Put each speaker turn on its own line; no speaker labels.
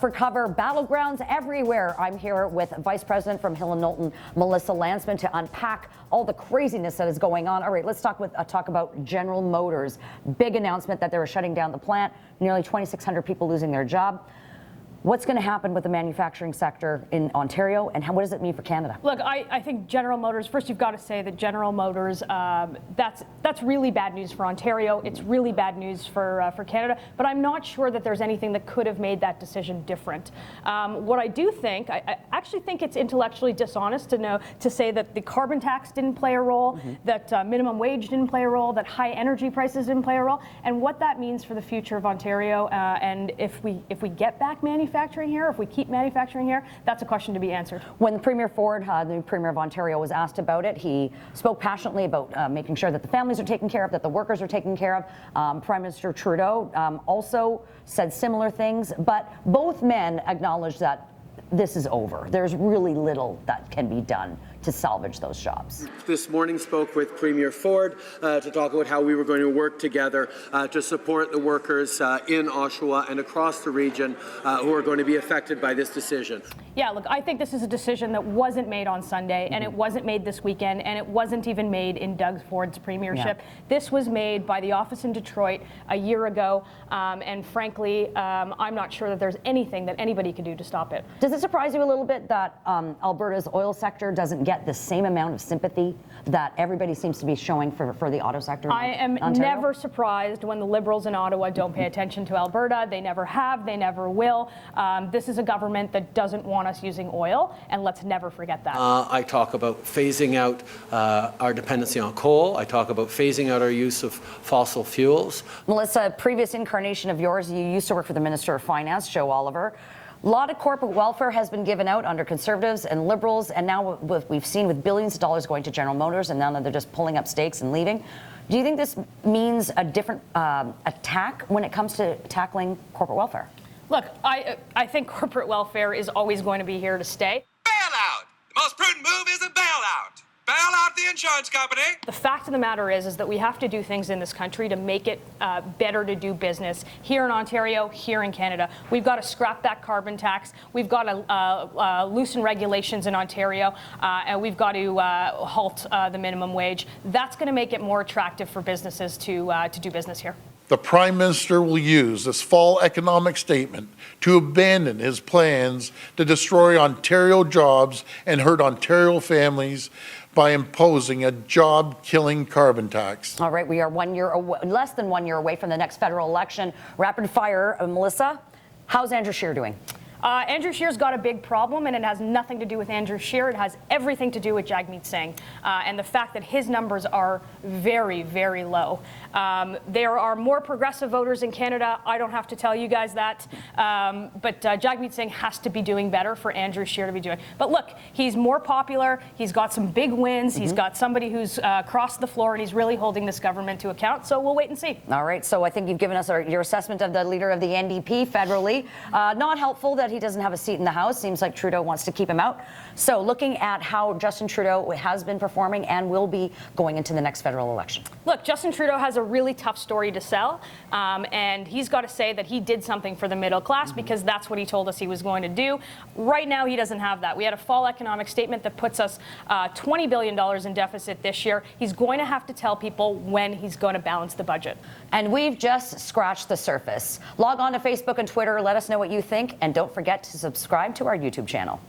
for cover, battlegrounds everywhere. I'm here with Vice President from Hill & Knowlton, Melissa Landsman, to unpack all the craziness that is going on. All right, let's talk about General Motors. Big announcement that they were shutting down the plant. Nearly 2,600 people losing their job. What's going to happen with the manufacturing sector in Ontario, and what does it mean for Canada?
Look, I think General Motors, first you've got to say that General Motors, that's really bad news for Ontario. It's really bad news for Canada, but I'm not sure that there's anything that could have made that decision different. What I do think, I actually think it's intellectually dishonest to say that the carbon tax didn't play a role, that minimum wage didn't play a role, that high energy prices didn't play a role, and what that means for the future of Ontario, and if we get back manufacturing here, if we keep manufacturing here, that's a question to be answered.
When Premier Ford, the new Premier of Ontario, was asked about it, he spoke passionately about making sure that the families are taken care of, that the workers are taken care of. Prime Minister Trudeau also said similar things, but both men acknowledged that this is over. There's really little that can be done to salvage those jobs.
This morning spoke with Premier Ford to talk about how we were going to work together to support the workers in Oshawa and across the region who are going to be affected by this decision.
Yeah, look, I think this is a decision that wasn't made on Sunday, and it wasn't made this weekend, and it wasn't even made in Doug Ford's premiership. Yeah. This was made by the office in Detroit a year ago, and frankly, I'm not sure that there's anything that anybody can do to stop it.
Does it surprise you a little bit that Alberta's oil sector doesn't get the same amount of sympathy that everybody seems to be showing for the auto sector?
I am never surprised when the Liberals in Ottawa don't pay attention to Alberta. They never have, they never will. This is a government that doesn't want us using oil, and let's never forget that.
I talk about phasing out our dependency on coal. I talk about phasing out our use of fossil fuels.
Melissa, a previous incarnation of yours, you used to work for the Minister of Finance, Joe Oliver. A lot of corporate welfare has been given out under Conservatives and Liberals, and now we've seen with billions of dollars going to General Motors, and now that they're just pulling up stakes and leaving. Do you think this means a different attack when it comes to tackling corporate welfare?
Look, I think corporate welfare is always going to be here to stay.
Bailout! The most prudent move is a bailout. Bail out the insurance company.
The fact of the matter is that we have to do things in this country to make it better to do business here in Ontario, here in Canada. We've got to scrap that carbon tax. We've got to loosen regulations in Ontario, and we've got to halt the minimum wage. That's going to make it more attractive for businesses to do business here.
The Prime Minister will use this fall economic statement to abandon his plans to destroy Ontario jobs and hurt Ontario families by imposing a job-killing carbon tax.
All right, we are less than 1 year away from the next federal election. Rapid fire, Melissa, how's Andrew Scheer doing?
Andrew Scheer's got a big problem, and it has nothing to do with Andrew Scheer. It has everything to do with Jagmeet Singh and the fact that his numbers are very, very low. There are more progressive voters in Canada. I don't have to tell you guys that. But Jagmeet Singh has to be doing better for Andrew Scheer to be doing. But look, he's more popular. He's got some big wins. He's got somebody who's crossed the floor, and he's really holding this government to account. So we'll wait and see.
All right. So I think you've given us your assessment of the leader of the NDP federally. Not helpful that he doesn't have a seat in the House. Seems like Trudeau wants to keep him out. So looking at how Justin Trudeau has been performing and will be going into the next federal election.
Look, Justin Trudeau has a really tough story to sell, and he's got to say that he did something for the middle class because that's what he told us he was going to do. Right now, he doesn't have that. We had a fall economic statement that puts us $20 billion in deficit this year. He's going to have to tell people when he's going to balance the budget.
And we've just scratched the surface. Log on to Facebook and Twitter. Let us know what you think, and don't forget to subscribe to our YouTube channel.